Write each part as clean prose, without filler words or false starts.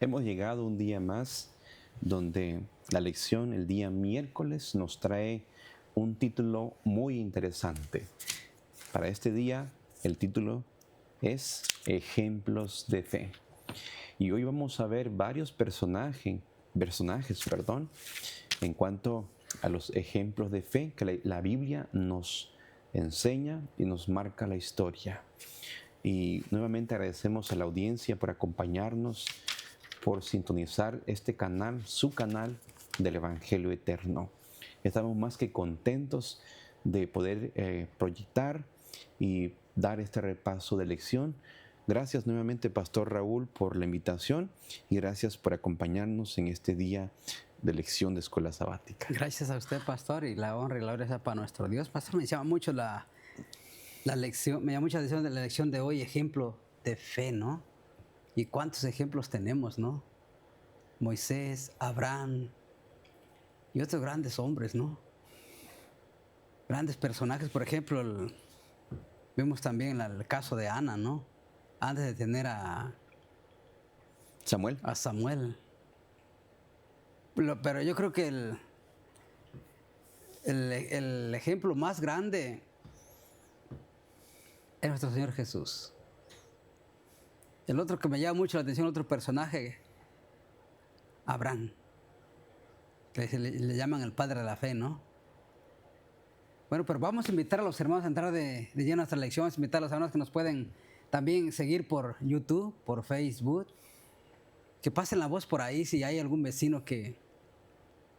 Hemos llegado un día más donde la lección el día miércoles nos trae un título muy interesante. Para este día el título es Ejemplos de Fe. Y hoy vamos a ver varios personajes, en cuanto a los ejemplos de fe que la Biblia nos enseña y nos marca la historia. Y nuevamente agradecemos a la audiencia por acompañarnos, por sintonizar este canal, su canal del Evangelio Eterno. Estamos más que contentos de poder proyectar y dar este repaso de lección. Gracias nuevamente, Pastor Raúl, por la invitación y gracias por acompañarnos en este día de lección de escuela sabática. Gracias a usted, Pastor, y la honra y la gloria sea para nuestro Dios. Pastor, me llama mucho la lección, me llama mucha atención de la lección de hoy, ejemplo de fe, ¿no? Y cuántos ejemplos tenemos, ¿no? Moisés, Abraham y otros grandes hombres, ¿no? Grandes personajes, por ejemplo, vemos también el caso de Ana, ¿no? Antes de tener a Samuel. Pero yo creo que el ejemplo más grande es nuestro Señor Jesús. El otro que me llama mucho la atención, otro personaje, Abraham, que le llaman el padre de la fe, ¿no? Bueno, pero vamos a invitar a los hermanos a entrar de lleno a nuestra lección, vamos a invitar a los hermanos que nos pueden también seguir por YouTube, por Facebook, que pasen la voz por ahí si hay algún vecino que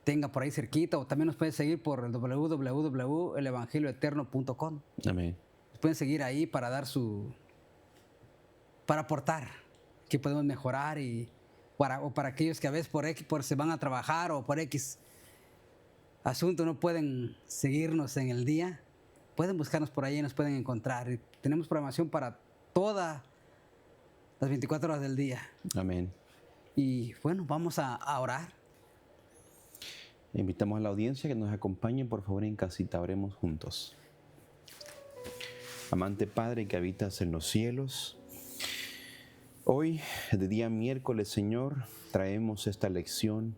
tenga por ahí cerquita, o también nos pueden seguir por el www.elevangelioeterno.com. Amén. Nos pueden seguir ahí para para aportar, que podemos mejorar o para aquellos que a veces por se van a trabajar o por X asunto no pueden seguirnos en el día, pueden buscarnos por ahí y nos pueden encontrar. Y tenemos programación para todas las 24 horas del día. Amén. Y bueno, vamos a orar. Invitamos a la audiencia que nos acompañe, por favor, en casita. Oremos juntos. Amante Padre que habitas en los cielos, hoy, de día miércoles, Señor, traemos esta lección.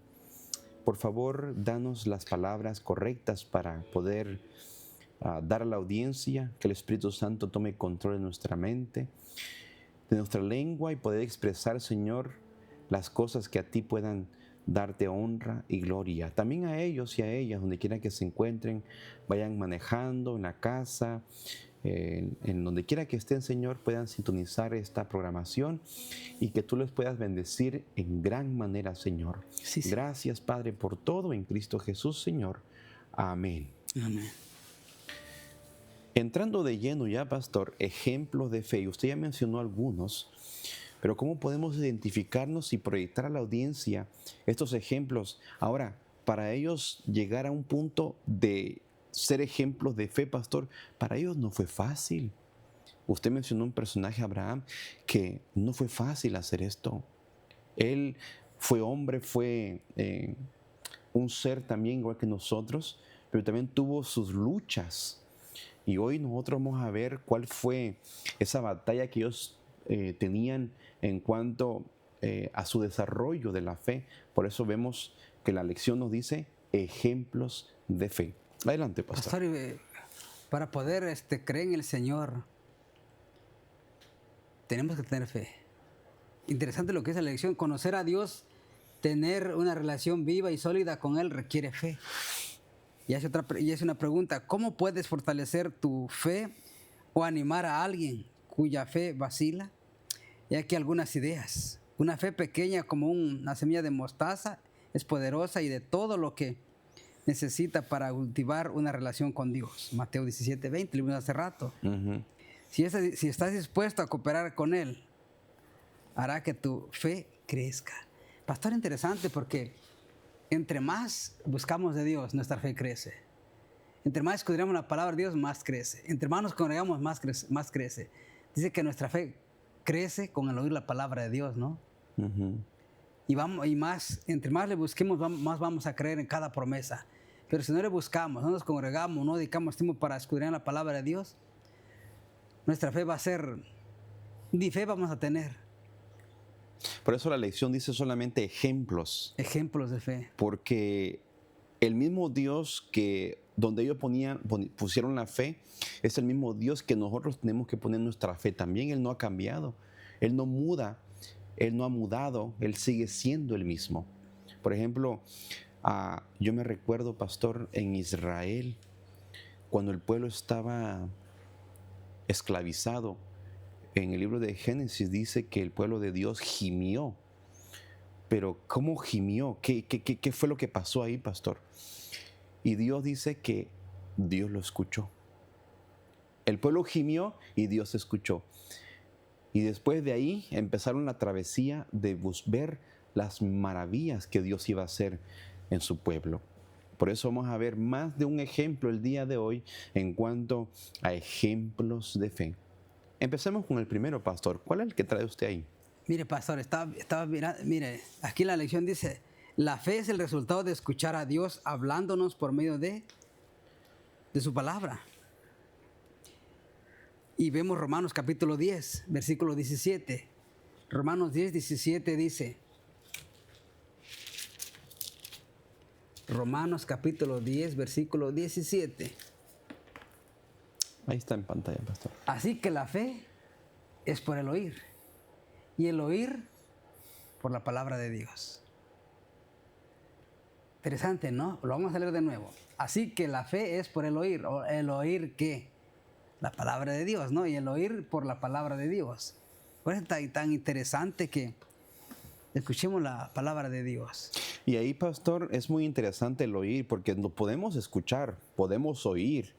Por favor, danos las palabras correctas para poder dar a la audiencia, que el Espíritu Santo tome control de nuestra mente, de nuestra lengua y poder expresar, Señor, las cosas que a ti puedan darte honra y gloria. También a ellos y a ellas, donde quiera que se encuentren, vayan manejando en la casa, en donde quiera que estén, Señor, puedan sintonizar esta programación y que tú les puedas bendecir en gran manera, Señor. Sí. Gracias, Padre, por todo en Cristo Jesús, Señor. Amén. Amén. Entrando de lleno ya, Pastor, ejemplos de fe. Usted ya mencionó algunos, pero ¿cómo podemos identificarnos y proyectar a la audiencia estos ejemplos? Ahora, para ellos llegar a un punto de ser ejemplos de fe, Pastor, para ellos no fue fácil. Usted mencionó un personaje, Abraham, que no fue fácil hacer esto. Él fue hombre, fue un ser también igual que nosotros, pero también tuvo sus luchas. Y hoy nosotros vamos a ver cuál fue esa batalla que ellos tenían en cuanto a su desarrollo de la fe. Por eso vemos que la lección nos dice ejemplos de fe. Adelante, Pastor. Pastor, para poder creer en el Señor, tenemos que tener fe. Interesante lo que es la lección. Conocer a Dios, tener una relación viva y sólida con Él requiere fe. Y es una pregunta: ¿cómo puedes fortalecer tu fe o animar a alguien cuya fe vacila? Y aquí algunas ideas. Una fe pequeña como una semilla de mostaza es poderosa y de todo lo que necesita para cultivar una relación con Dios. Mateo 17:20, lo vimos hace rato. Uh-huh. Si estás dispuesto a cooperar con Él, hará que tu fe crezca. Pastor, interesante porque entre más buscamos de Dios, nuestra fe crece. Entre más escudriñamos la palabra de Dios, más crece. Entre más nos congregamos, más crece. Dice que nuestra fe crece con el oír la palabra de Dios, ¿no? Uh-huh. Entre más le busquemos, más vamos a creer en cada promesa. Pero si no le buscamos, no nos congregamos, no dedicamos tiempo para escudriñar la palabra de Dios, nuestra fe va a ser, ni fe vamos a tener. Por eso la lección dice solamente ejemplos, Ejemplos de fe. porque el mismo Dios que donde ellos pusieron la fe es el mismo Dios que nosotros tenemos que poner nuestra fe también. Él no ha cambiado, Él no muda, Él no ha mudado, Él sigue siendo el mismo. Por ejemplo, yo me recuerdo, pastor, en Israel, cuando el pueblo estaba esclavizado, en el libro de Génesis dice que el pueblo de Dios gimió. Pero ¿cómo gimió? ¿Qué fue lo que pasó ahí, pastor? Y Dios dice que Dios lo escuchó. El pueblo gimió y Dios escuchó. Y después de ahí empezaron la travesía de ver las maravillas que Dios iba a hacer en su pueblo. Por eso vamos a ver más de un ejemplo el día de hoy en cuanto a ejemplos de fe. Empecemos con el primero, pastor. ¿Cuál es el que trae usted ahí? Mire, pastor, estaba mirando, mire, aquí la lección dice, la fe es el resultado de escuchar a Dios hablándonos por medio de su palabra. Y vemos Romanos capítulo 10, versículo 17. Romanos 10, 17 dice, Romanos capítulo 10, versículo 17. Ahí está en pantalla, pastor. Así que la fe es por el oír, y el oír por la palabra de Dios. Interesante, ¿no? Lo vamos a leer de nuevo. Así que la fe es por el oír. ¿El oír qué? La palabra de Dios, ¿no? Y el oír por la palabra de Dios. Por eso es tan interesante que escuchemos la palabra de Dios. Y ahí, pastor, es muy interesante el oír, porque no podemos escuchar, podemos oír,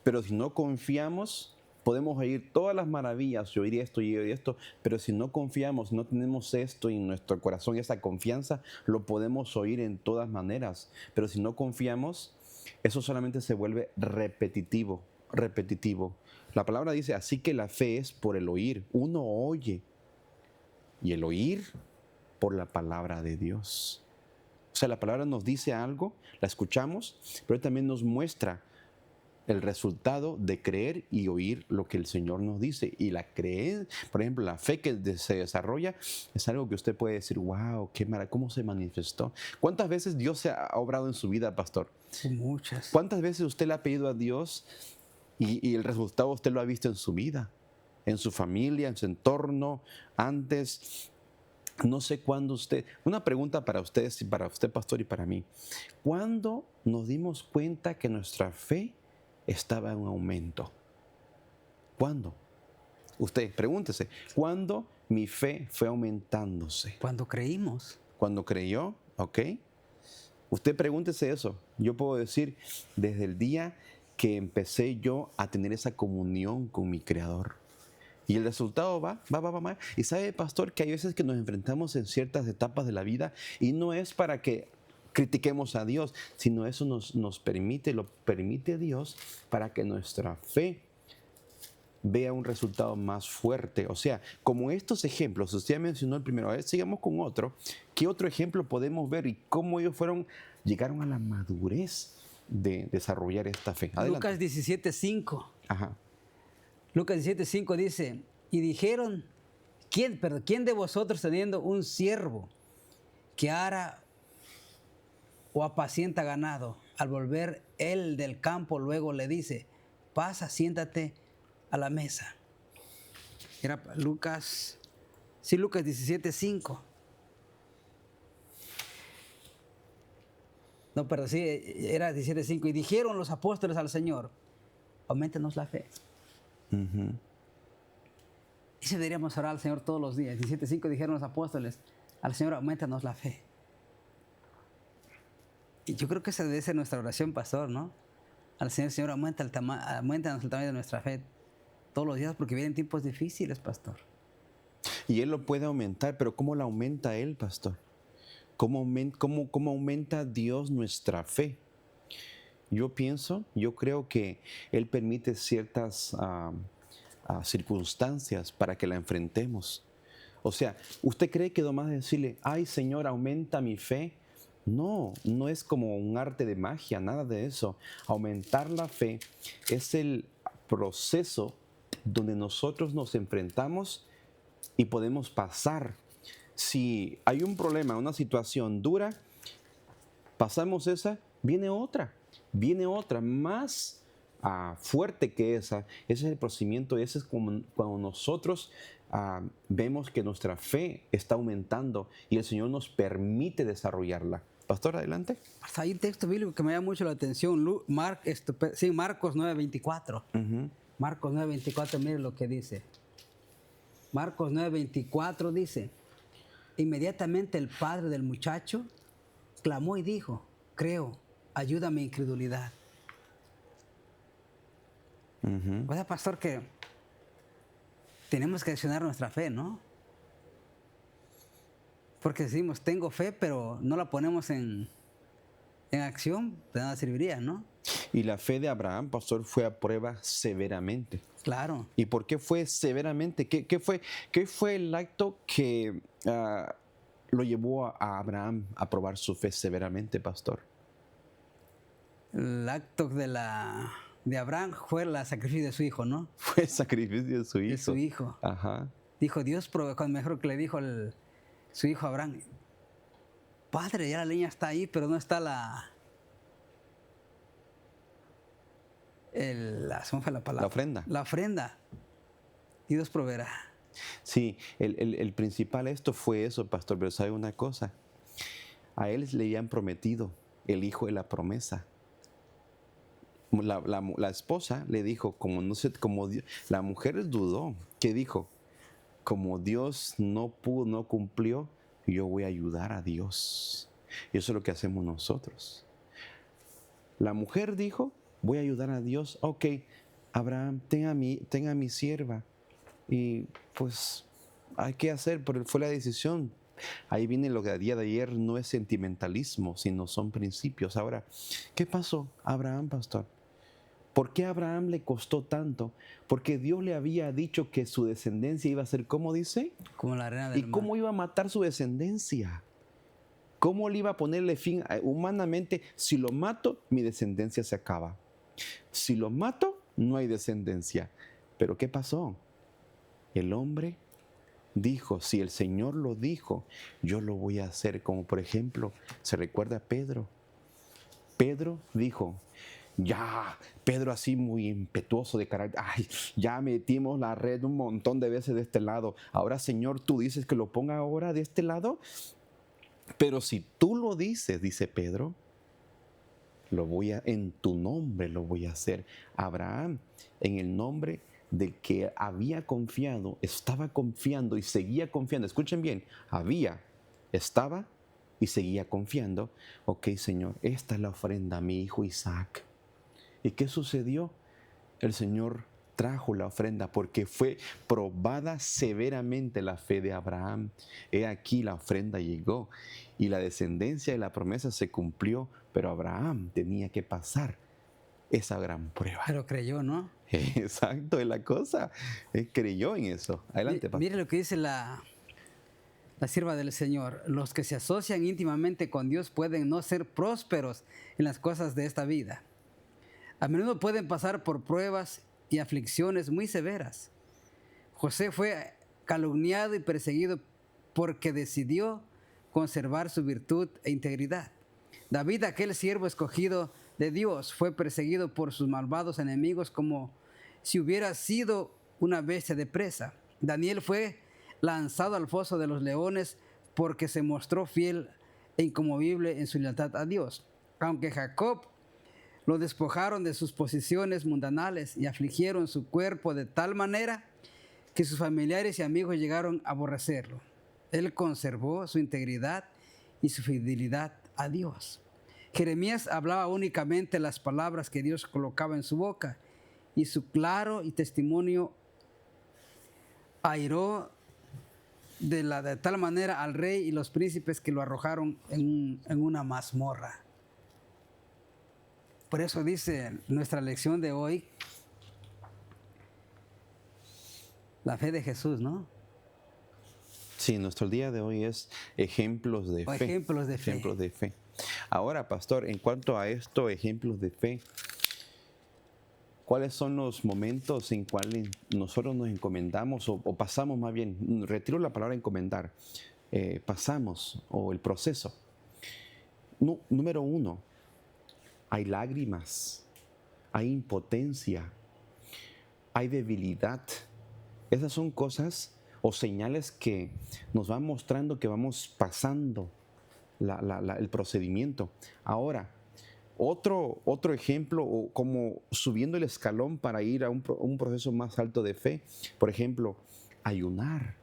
pero si no confiamos, podemos oír todas las maravillas, y oír esto, pero si no confiamos, no tenemos esto en nuestro corazón, esa confianza, lo podemos oír en todas maneras, pero si no confiamos, eso solamente se vuelve repetitivo. La palabra dice, así que la fe es por el oír. Uno oye, y el oír por la palabra de Dios. O sea, la palabra nos dice algo, la escuchamos, pero también nos muestra el resultado de creer y oír lo que el Señor nos dice. Y la creencia, por ejemplo, la fe que se desarrolla es algo que usted puede decir, wow, qué maravilla, cómo se manifestó. ¿Cuántas veces Dios se ha obrado en su vida, pastor? Muchas. ¿Cuántas veces usted le ha pedido a Dios y el resultado usted lo ha visto en su vida, en su familia, en su entorno, antes? No sé cuándo usted, una pregunta para ustedes, para usted, pastor, y para mí. ¿Cuándo nos dimos cuenta que nuestra fe estaba en aumento? ¿Cuándo? Usted, pregúntese, ¿cuándo mi fe fue aumentándose? Cuando creímos. ¿Cuando creyó? ¿Ok? Usted pregúntese eso. Yo puedo decir, desde el día que empecé yo a tener esa comunión con mi Creador. Y el resultado va. Y sabe, pastor, que hay veces que nos enfrentamos en ciertas etapas de la vida y no es para que critiquemos a Dios, sino eso nos permite, lo permite Dios para que nuestra fe vea un resultado más fuerte. O sea, como estos ejemplos, usted mencionó el primero, a ver, sigamos con otro. ¿Qué otro ejemplo podemos ver y cómo ellos llegaron a la madurez de desarrollar esta fe? Adelante. Lucas 17:5. Ajá. Lucas 17:5 dice, y dijeron, ¿quién de vosotros teniendo un siervo que ara o apacienta ganado, al volver él del campo luego le dice, pasa, siéntate a la mesa? Era Lucas 17:5. No, perdón, sí, era 17:5. Y dijeron los apóstoles al Señor, auméntenos la fe. Uh-huh. Y si deberíamos orar al Señor todos los días. 17:5 dijeron los apóstoles al Señor, auméntanos la fe. Y yo creo que esa debe ser nuestra oración, pastor, ¿no? Al Señor, auméntanos el tamaño de nuestra fe todos los días, porque vienen tiempos difíciles, pastor. Y Él lo puede aumentar, pero ¿cómo la aumenta Él, pastor? ¿Cómo aumenta Dios nuestra fe? Yo creo que Él permite ciertas circunstancias para que la enfrentemos. O sea, ¿usted cree que nomás decirle, ay Señor, aumenta mi fe? No, no es como un arte de magia, nada de eso. Aumentar la fe es el proceso donde nosotros nos enfrentamos y podemos pasar Si hay un problema, una situación dura, pasamos esa, viene otra más fuerte que esa. Ese es el procedimiento, ese es como cuando nosotros vemos que nuestra fe está aumentando y el Señor nos permite desarrollarla. Pastor, adelante. Hasta hay un texto bíblico que me llama mucho la atención, Marcos 9:24. Marcos 9:24, mire lo que dice. Marcos 9:24 dice, inmediatamente el padre del muchacho clamó y dijo, creo, ayuda a mi incredulidad. O sea, pastor, que tenemos que accionar nuestra fe, ¿no? Porque decimos, tengo fe, pero no la ponemos en acción, de nada serviría, ¿no? Y la fe de Abraham, pastor, fue a prueba severamente. Claro. ¿Y por qué fue severamente? ¿Qué fue el acto que lo llevó a Abraham a probar su fe severamente, pastor? El acto de Abraham fue el sacrificio de su hijo, ¿no? Fue el sacrificio de su hijo. De su hijo. Ajá. Dijo Dios, cuando mejor que le dijo su hijo Abraham, padre, ya la leña está ahí, pero no está ¿cómo fue la palabra? La ofrenda. La ofrenda. Y Dios proveerá. Sí, el principal esto fue eso, pastor, pero ¿sabe una cosa? A él le habían prometido el hijo de la promesa. La esposa le dijo, la mujer dudó, ¿qué dijo? Como Dios no cumplió, yo voy a ayudar a Dios. Y eso es lo que hacemos nosotros. La mujer dijo, voy a ayudar a Dios. Ok, Abraham, tenga a mi sierva. Y pues hay que hacer, pero fue la decisión. Ahí viene lo que a día de ayer no es sentimentalismo, sino son principios. Ahora, ¿qué pasó Abraham, pastor? ¿Por qué a Abraham le costó tanto? Porque Dios le había dicho que su descendencia iba a ser, ¿cómo dice? Como la arena del ¿Y cómo iba a matar su descendencia? ¿Cómo le iba a ponerle fin humanamente? Si lo mato, mi descendencia se acaba. Si lo mato, no hay descendencia. Pero ¿qué pasó? El hombre dijo, si el Señor lo dijo, yo lo voy a hacer. Como por ejemplo, se recuerda a Pedro. Pedro dijo, Pedro así muy impetuoso de carácter, ya metimos la red un montón de veces de este lado. Ahora, Señor, tú dices que lo ponga ahora de este lado. Pero si tú lo dices, dice Pedro, en tu nombre lo voy a hacer. Abraham, en el nombre del que había confiado, estaba confiando y seguía confiando. Escuchen bien, estaba y seguía confiando. Ok, Señor, esta es la ofrenda a mi hijo Isaac. ¿Y qué sucedió? El Señor trajo la ofrenda porque fue probada severamente la fe de Abraham. He aquí la ofrenda llegó y la descendencia de la promesa se cumplió, pero Abraham tenía que pasar esa gran prueba. Pero creyó, ¿no? Exacto, es la cosa. Él creyó en eso. Adelante, pastor. Mire lo que dice la sierva del Señor. Los que se asocian íntimamente con Dios pueden no ser prósperos en las cosas de esta vida. A menudo pueden pasar por pruebas y aflicciones muy severas. José fue calumniado y perseguido porque decidió conservar su virtud e integridad. David, aquel siervo escogido de Dios, fue perseguido por sus malvados enemigos como si hubiera sido una bestia de presa. Daniel fue lanzado al foso de los leones porque se mostró fiel e inconmovible en su lealtad a Dios. Aunque Jacob lo despojaron de sus posiciones mundanales y afligieron su cuerpo de tal manera que sus familiares y amigos llegaron a aborrecerlo. Él conservó su integridad y su fidelidad a Dios. Jeremías hablaba únicamente las palabras que Dios colocaba en su boca y su claro y testimonio airó de tal manera al rey y los príncipes que lo arrojaron en una mazmorra. Por eso dice nuestra lección de hoy, la fe de Jesús, ¿no? Sí, nuestro día de hoy es ejemplos de fe. Ejemplos de fe. Ejemplos de fe. Ahora, pastor, en cuanto a esto, ejemplos de fe, ¿cuáles son los momentos en cuales nosotros nos encomendamos o pasamos más bien, retiro la palabra encomendar, pasamos o el proceso. Número uno, hay lágrimas, hay impotencia, hay debilidad. Esas son cosas o señales que nos van mostrando que vamos pasando el procedimiento. Ahora, otro ejemplo, o como subiendo el escalón para ir a un proceso más alto de fe, por ejemplo, ayunar.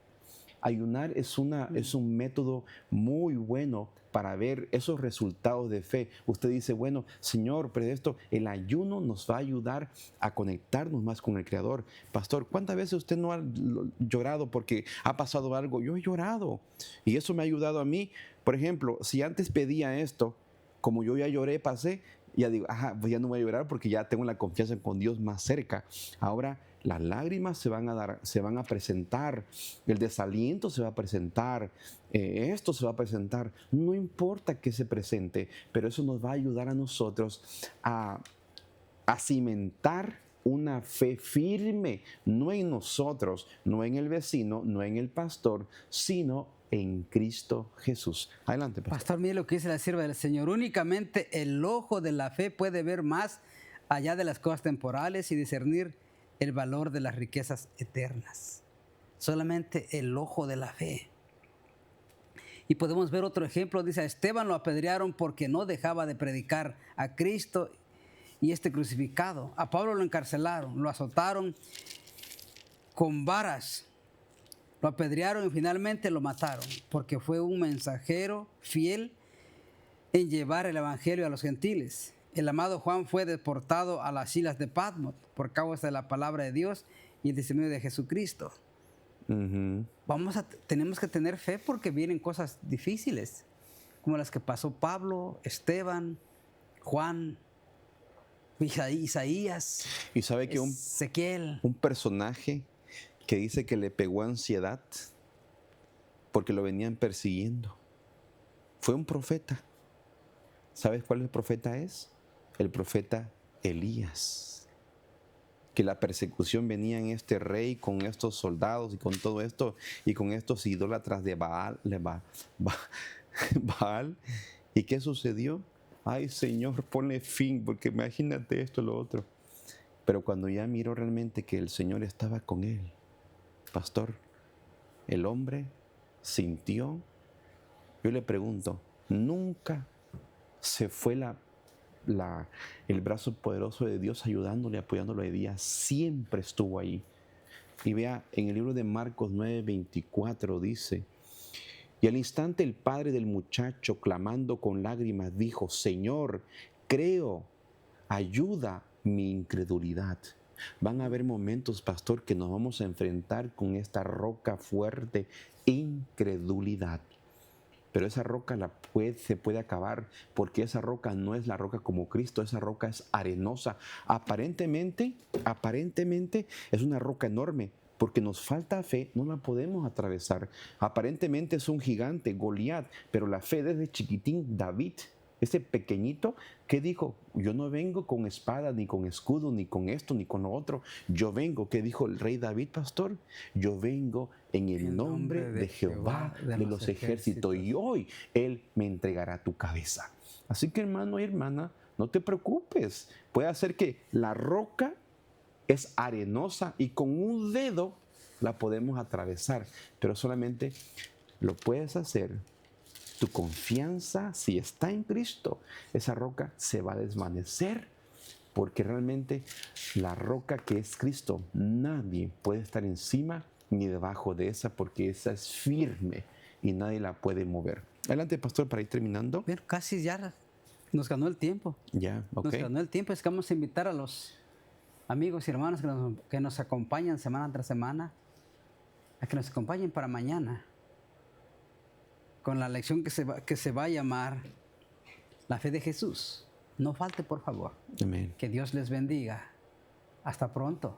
Ayunar es un método muy bueno para ver esos resultados de fe. Usted dice, bueno, Señor, pero el ayuno nos va a ayudar a conectarnos más con el Creador. Pastor, ¿cuántas veces usted no ha llorado porque ha pasado algo? Yo he llorado y eso me ha ayudado a mí. Por ejemplo, si antes pedía esto, como yo ya lloré, pasé, ya digo, pues ya no voy a llorar porque ya tengo la confianza con Dios más cerca. Ahora las lágrimas se van a presentar, el desaliento se va a presentar, esto se va a presentar. No importa que se presente, pero eso nos va a ayudar a nosotros a cimentar una fe firme, no en nosotros, no en el vecino, no en el pastor, sino en Cristo Jesús. Adelante, pastor. Pastor, mire lo que dice la sierva del Señor. Únicamente el ojo de la fe puede ver más allá de las cosas temporales y discernir el valor de las riquezas eternas. Solamente el ojo de la fe. Y podemos ver otro ejemplo. Dice, a Esteban lo apedrearon porque no dejaba de predicar a Cristo y crucificado. A Pablo lo encarcelaron, lo azotaron con varas, lo apedrearon y finalmente lo mataron porque fue un mensajero fiel en llevar el evangelio a los gentiles. El amado Juan fue deportado a las islas de Patmos por causa de la palabra de Dios y el testimonio de Jesucristo. Tenemos que tener fe porque vienen cosas difíciles, como las que pasó Pablo, Esteban, Juan, Isaías, y sabe que Ezequiel. Un personaje que dice que le pegó ansiedad porque lo venían persiguiendo fue un profeta. ¿Sabes cuál el profeta es? El profeta Elías. Que la persecución venía en este rey con estos soldados y con todo esto y con estos idólatras de Baal. ¿Y qué sucedió? Ay, Señor, ponle fin, porque imagínate esto, lo otro. Pero cuando ya miró realmente que el Señor estaba con él, pastor, el hombre sintió. Yo le pregunto, ¿nunca se fue el brazo poderoso de Dios ayudándole, apoyándolo de día? Siempre estuvo ahí. Y vea, en el libro de Marcos 9:24 dice, y al instante el padre del muchacho, clamando con lágrimas, dijo, Señor, creo, ayuda mi incredulidad. Van a haber momentos, pastor, que nos vamos a enfrentar con esta roca fuerte, incredulidad. Pero esa roca se puede acabar, porque esa roca no es la roca como Cristo, esa roca es arenosa. Aparentemente es una roca enorme, porque nos falta fe, no la podemos atravesar. Aparentemente es un gigante, Goliat, pero la fe desde chiquitín, David, ese pequeñito, ¿qué dijo? Yo no vengo con espada, ni con escudo, ni con esto, ni con lo otro. Yo vengo, ¿qué dijo el rey David, pastor? Yo vengo en el nombre de Jehová de los ejércitos, y hoy Él me entregará tu cabeza. Así que, hermano y hermana, no te preocupes. Puede ser que la roca es arenosa y con un dedo la podemos atravesar, pero solamente lo puedes hacer. Tu confianza, si está en Cristo, esa roca se va a desvanecer, porque realmente la roca que es Cristo, nadie puede estar encima ni debajo de esa, porque esa es firme y nadie la puede mover. Adelante, pastor, para ir terminando. Bien, casi ya nos ganó el tiempo. Ya, ok. Nos ganó el tiempo. Es que vamos a invitar a los amigos y hermanos que nos acompañan semana tras semana a que nos acompañen para mañana con la lección que se va a llamar La fe de Jesús. No falte, por favor. Amén. Que Dios les bendiga. Hasta pronto.